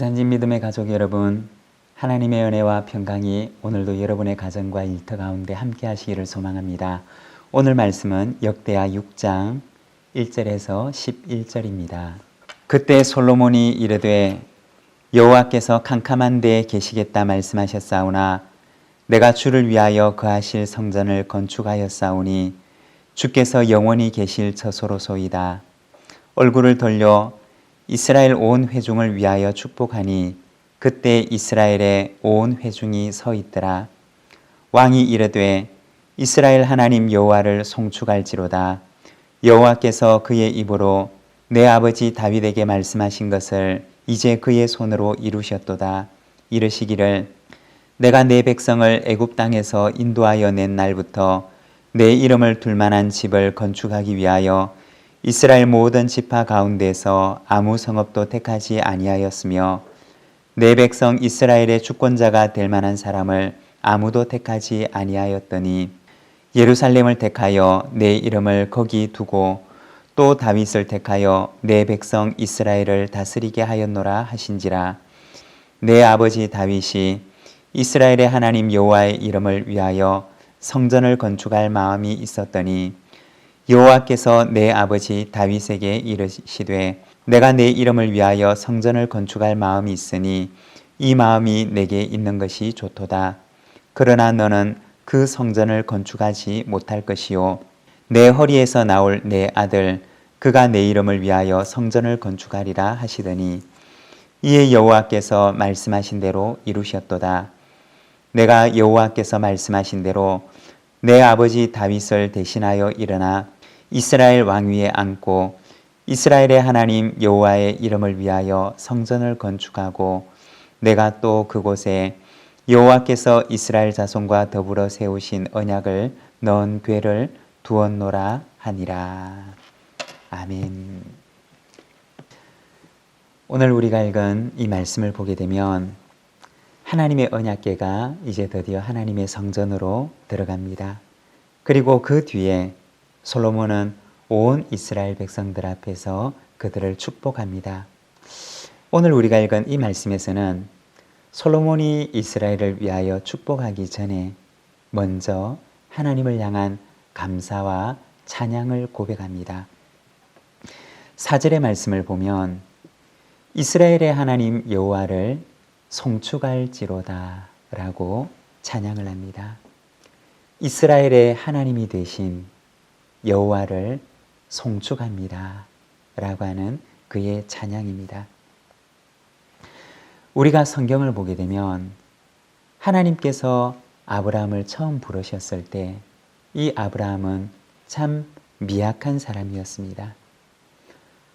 부산진 믿음의 가족 여러분, 하나님의 은혜와 평강이 오늘도 여러분의 가정과 일터 가운데 함께 하시기를 소망합니다. 오늘 말씀은 역대하 6장 1절에서 11절입니다. 그때 솔로몬이 이르되 여호와께서 캄캄한 데에 계시겠다 말씀하셨사오나 내가 주를 위하여 거하실 성전을 건축하였사오니 주께서 영원히 계실 처소로소이다. 얼굴을 돌려 이스라엘 온 회중을 위하여 축복하니 그때 이스라엘의 온 회중이 서 있더라. 왕이 이르되 이스라엘 하나님 여호와를 송축할지로다. 여호와께서 그의 입으로 내 아버지 다윗에게 말씀하신 것을 이제 그의 손으로 이루셨도다. 이르시기를 내가 내 백성을 애굽 땅에서 인도하여 낸 날부터 내 이름을 둘 만한 집을 건축하기 위하여 이스라엘 모든 지파 가운데서 아무 성읍도 택하지 아니하였으며 내 백성 이스라엘의 주권자가 될 만한 사람을 아무도 택하지 아니하였더니 예루살렘을 택하여 내 이름을 거기 두고 또 다윗을 택하여 내 백성 이스라엘을 다스리게 하였노라 하신지라. 내 아버지 다윗이 이스라엘의 하나님 여호와의 이름을 위하여 성전을 건축할 마음이 있었더니 여호와께서 내 아버지 다윗에게 이르시되 내가 내 이름을 위하여 성전을 건축할 마음이 있으니 이 마음이 내게 있는 것이 좋도다. 그러나 너는 그 성전을 건축하지 못할 것이요 내 허리에서 나올 내 아들 그가 내 이름을 위하여 성전을 건축하리라 하시더니 이에 여호와께서 말씀하신 대로 이루셨도다. 내가 여호와께서 말씀하신 대로 내 아버지 다윗을 대신하여 일어나 이스라엘 왕위에 앉고 이스라엘의 하나님 여호와의 이름을 위하여 성전을 건축하고 내가 또 그곳에 여호와께서 이스라엘 자손과 더불어 세우신 언약을 넣은 궤를 두었노라 하니라. 아멘. 오늘 우리가 읽은 이 말씀을 보게 되면 하나님의 언약궤가 이제 드디어 하나님의 성전으로 들어갑니다. 그리고 그 뒤에 솔로몬은 온 이스라엘 백성들 앞에서 그들을 축복합니다. 오늘 우리가 읽은 이 말씀에서는 솔로몬이 이스라엘을 위하여 축복하기 전에 먼저 하나님을 향한 감사와 찬양을 고백합니다. 4절의 말씀을 보면 이스라엘의 하나님 여호와를 송축할지로다 라고 찬양을 합니다. 이스라엘의 하나님이 되신 여호와를 송축합니다 라고 하는 그의 찬양입니다. 우리가 성경을 보게 되면 하나님께서 아브라함을 처음 부르셨을 때 이 아브라함은 참 미약한 사람이었습니다.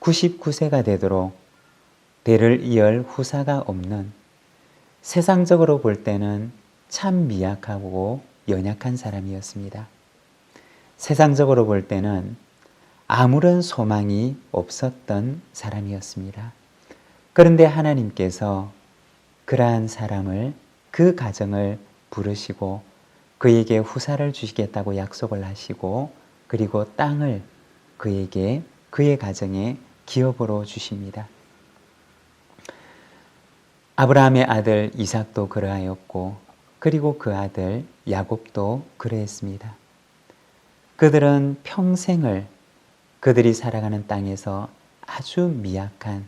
99세가 되도록 대를 이을 후사가 없는, 세상적으로 볼 때는 참 미약하고 연약한 사람이었습니다. 세상적으로 볼 때는 아무런 소망이 없었던 사람이었습니다. 그런데 하나님께서 그러한 사람을, 그 가정을 부르시고 그에게 후사를 주시겠다고 약속을 하시고 그리고 땅을 그에게, 그의 가정에 기업으로 주십니다. 아브라함의 아들 이삭도 그러하였고 그리고 그 아들 야곱도 그러했습니다. 그들은 평생을 그들이 살아가는 땅에서 아주 미약한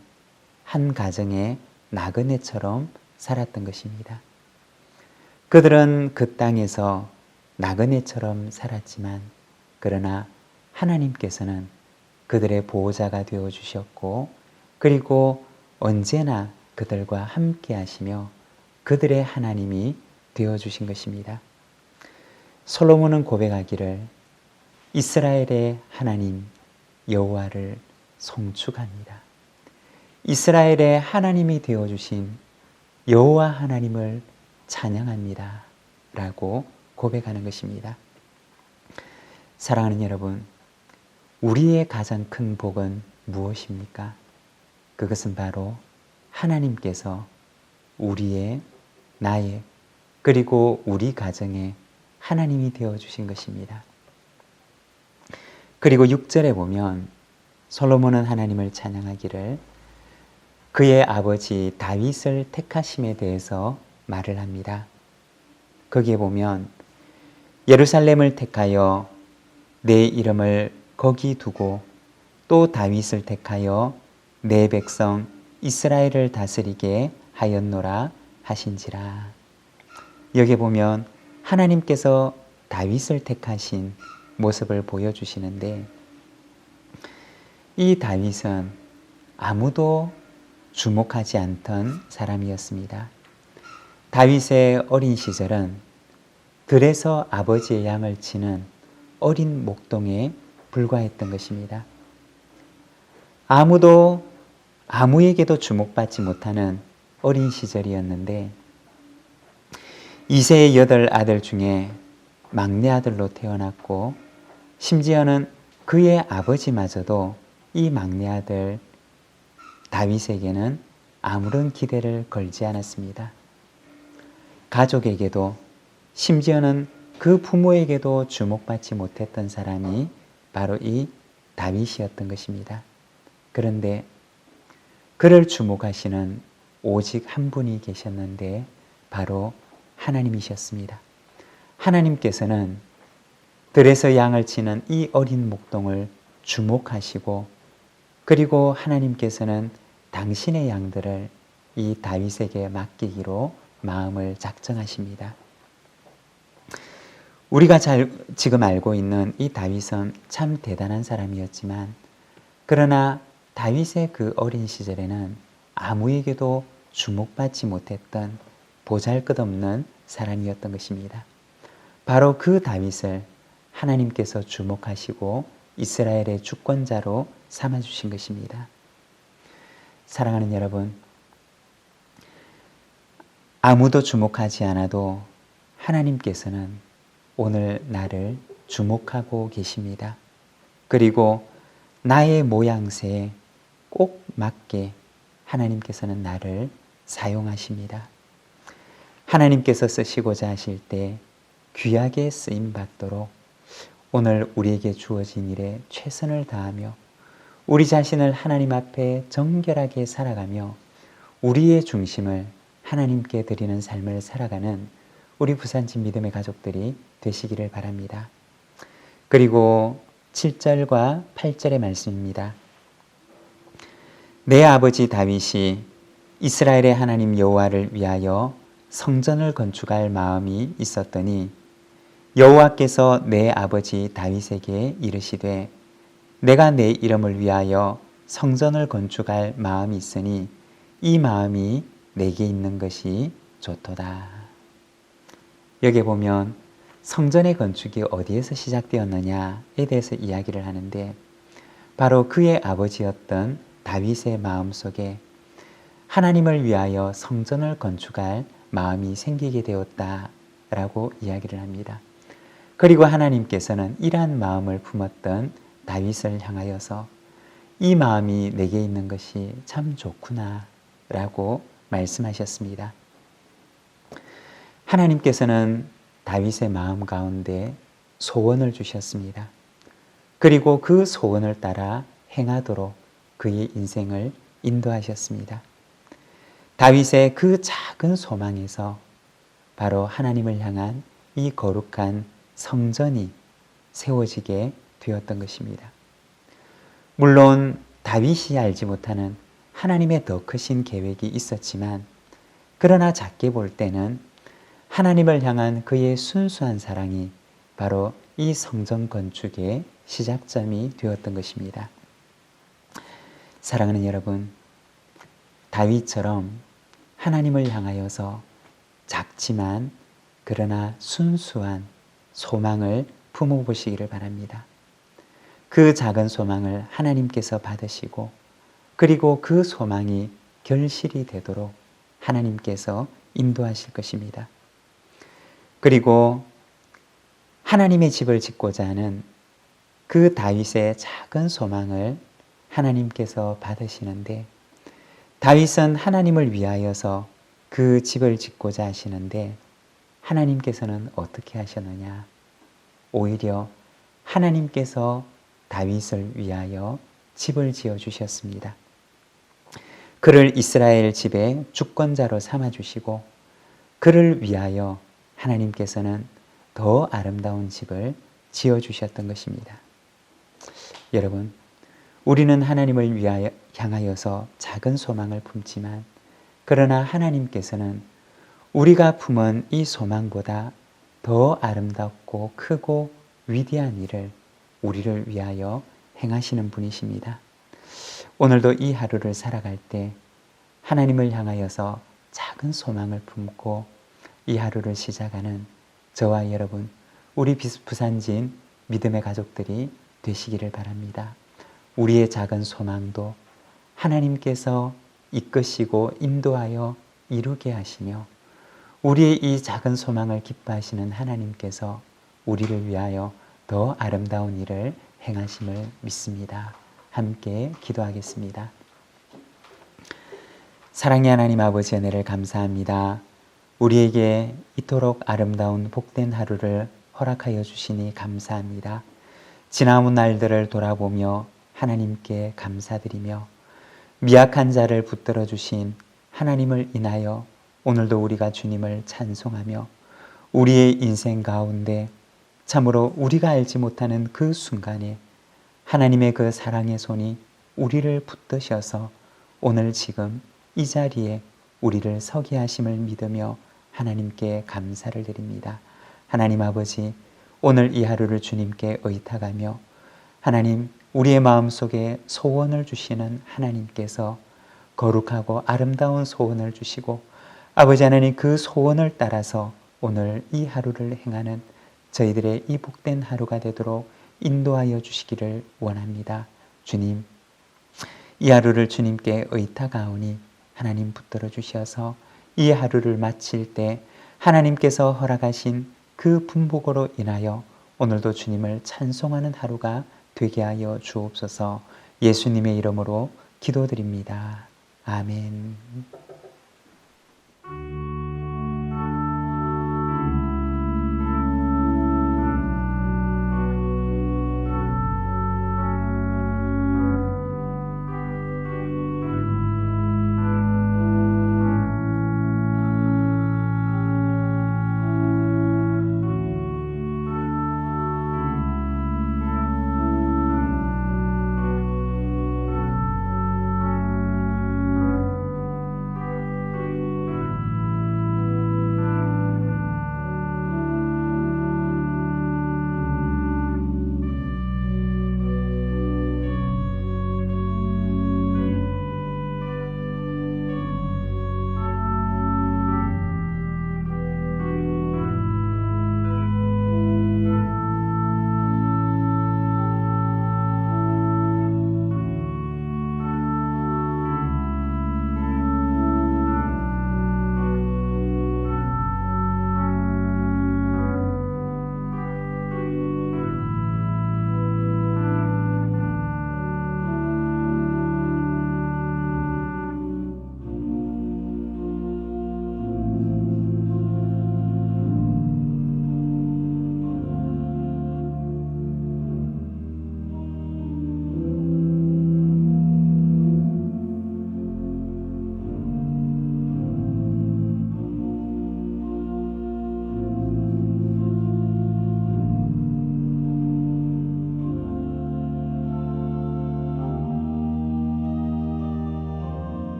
한 가정의 나그네처럼 살았던 것입니다. 그들은 그 땅에서 나그네처럼 살았지만 그러나 하나님께서는 그들의 보호자가 되어주셨고 그리고 언제나 그들과 함께 하시며 그들의 하나님이 되어주신 것입니다. 솔로몬은 고백하기를 이스라엘의 하나님 여호와를 송축합니다. 이스라엘의 하나님이 되어주신 여호와 하나님을 찬양합니다 라고 고백하는 것입니다. 사랑하는 여러분, 우리의 가장 큰 복은 무엇입니까? 그것은 바로 하나님께서 우리의, 나의, 그리고 우리 가정의 하나님이 되어주신 것입니다. 그리고 6절에 보면 솔로몬은 하나님을 찬양하기를 그의 아버지 다윗을 택하심에 대해서 말을 합니다. 거기에 보면 예루살렘을 택하여 내 이름을 거기 두고 또 다윗을 택하여 내 백성 이스라엘을 다스리게 하였노라 하신지라. 여기 보면 하나님께서 다윗을 택하신 모습을 보여주시는데, 이 다윗은 아무도 주목하지 않던 사람이었습니다. 다윗의 어린 시절은 들에서 아버지의 양을 치는 어린 목동에 불과했던 것입니다. 아무에게도 주목받지 못하는 어린 시절이었는데, 이세의 8 아들 중에 막내 아들로 태어났고, 심지어는 그의 아버지마저도 이 막내 아들 다윗에게는 아무런 기대를 걸지 않았습니다. 가족에게도, 심지어는 그 부모에게도 주목받지 못했던 사람이 바로 이 다윗이었던 것입니다. 그런데 그를 주목하시는 오직 한 분이 계셨는데 바로 하나님이셨습니다. 하나님께서는 들에서 양을 치는 이 어린 목동을 주목하시고, 그리고 하나님께서는 당신의 양들을 이 다윗에게 맡기기로 마음을 작정하십니다. 우리가 지금 알고 있는 이 다윗은 참 대단한 사람이었지만, 그러나 다윗의 그 어린 시절에는 아무에게도 주목받지 못했던 보잘것없는 사람이었던 것입니다. 바로 그 다윗을 하나님께서 주목하시고 이스라엘의 주권자로 삼아주신 것입니다. 사랑하는 여러분, 아무도 주목하지 않아도 하나님께서는 오늘 나를 주목하고 계십니다. 그리고 나의 모양새에 꼭 맞게 하나님께서는 나를 사용하십니다. 하나님께서 쓰시고자 하실 때 귀하게 쓰임받도록 오늘 우리에게 주어진 일에 최선을 다하며 우리 자신을 하나님 앞에 정결하게 살아가며 우리의 중심을 하나님께 드리는 삶을 살아가는 우리 부산집 믿음의 가족들이 되시기를 바랍니다. 그리고 7절과 8절의 말씀입니다. 내 아버지 다윗이 이스라엘의 하나님 여호와를 위하여 성전을 건축할 마음이 있었더니 여호와께서 내 아버지 다윗에게 이르시되 내가 내 이름을 위하여 성전을 건축할 마음이 있으니 이 마음이 내게 있는 것이 좋도다. 여기 보면 성전의 건축이 어디에서 시작되었느냐에 대해서 이야기를 하는데, 바로 그의 아버지였던 다윗의 마음속에 하나님을 위하여 성전을 건축할 마음이 생기게 되었다라고 이야기를 합니다. 그리고 하나님께서는 이러한 마음을 품었던 다윗을 향하여서 이 마음이 내게 있는 것이 참 좋구나 라고 말씀하셨습니다. 하나님께서는 다윗의 마음 가운데 소원을 주셨습니다. 그리고 그 소원을 따라 행하도록 그의 인생을 인도하셨습니다. 다윗의 그 작은 소망에서 바로 하나님을 향한 이 거룩한 성전이 세워지게 되었던 것입니다. 물론 다윗이 알지 못하는 하나님의 더 크신 계획이 있었지만, 그러나 작게 볼 때는 하나님을 향한 그의 순수한 사랑이 바로 이 성전 건축의 시작점이 되었던 것입니다. 사랑하는 여러분, 다윗처럼 하나님을 향하여서 작지만 그러나 순수한 소망을 품어보시기를 바랍니다. 그 작은 소망을 하나님께서 받으시고, 그리고 그 소망이 결실이 되도록 하나님께서 인도하실 것입니다. 그리고 하나님의 집을 짓고자 하는 그 다윗의 작은 소망을 하나님께서 받으시는데, 다윗은 하나님을 위하여서 그 집을 짓고자 하시는데 하나님께서는 어떻게 하셨느냐? 오히려 하나님께서 다윗을 위하여 집을 지어 주셨습니다. 그를 이스라엘 집의 주권자로 삼아주시고 그를 위하여 하나님께서는 더 아름다운 집을 지어주셨던 것입니다. 여러분, 우리는 하나님을 위하여 향하여서 작은 소망을 품지만 그러나 하나님께서는 우리가 품은 이 소망보다 더 아름답고 크고 위대한 일을 우리를 위하여 행하시는 분이십니다. 오늘도 이 하루를 살아갈 때 하나님을 향하여서 작은 소망을 품고 이 하루를 시작하는 저와 여러분, 우리 부산진 믿음의 가족들이 되시기를 바랍니다. 우리의 작은 소망도 하나님께서 이끄시고 인도하여 이루게 하시며 우리의 이 작은 소망을 기뻐하시는 하나님께서 우리를 위하여 더 아름다운 일을 행하심을 믿습니다. 함께 기도하겠습니다. 사랑의 하나님 아버지 은혜를 감사합니다. 우리에게 이토록 아름다운 복된 하루를 허락하여 주시니 감사합니다. 지나온 날들을 돌아보며 하나님께 감사드리며 미약한 자를 붙들어 주신 하나님을 인하여 오늘도 우리가 주님을 찬송하며 우리의 인생 가운데 참으로 우리가 알지 못하는 그 순간에 하나님의 그 사랑의 손이 우리를 붙드셔서 오늘 지금 이 자리에 우리를 서게 하심을 믿으며 하나님께 감사를 드립니다. 하나님 아버지, 오늘 이 하루를 주님께 의탁하며 하나님, 우리의 마음속에 소원을 주시는 하나님께서 거룩하고 아름다운 소원을 주시고 아버지 하나님 그 소원을 따라서 오늘 이 하루를 행하는 저희들의 이 복된 하루가 되도록 인도하여 주시기를 원합니다. 주님, 이 하루를 주님께 의탁하오니 하나님 붙들어 주셔서 이 하루를 마칠 때 하나님께서 허락하신 그 분복으로 인하여 오늘도 주님을 찬송하는 하루가 되게 하여 주옵소서. 예수님의 이름으로 기도드립니다. 아멘.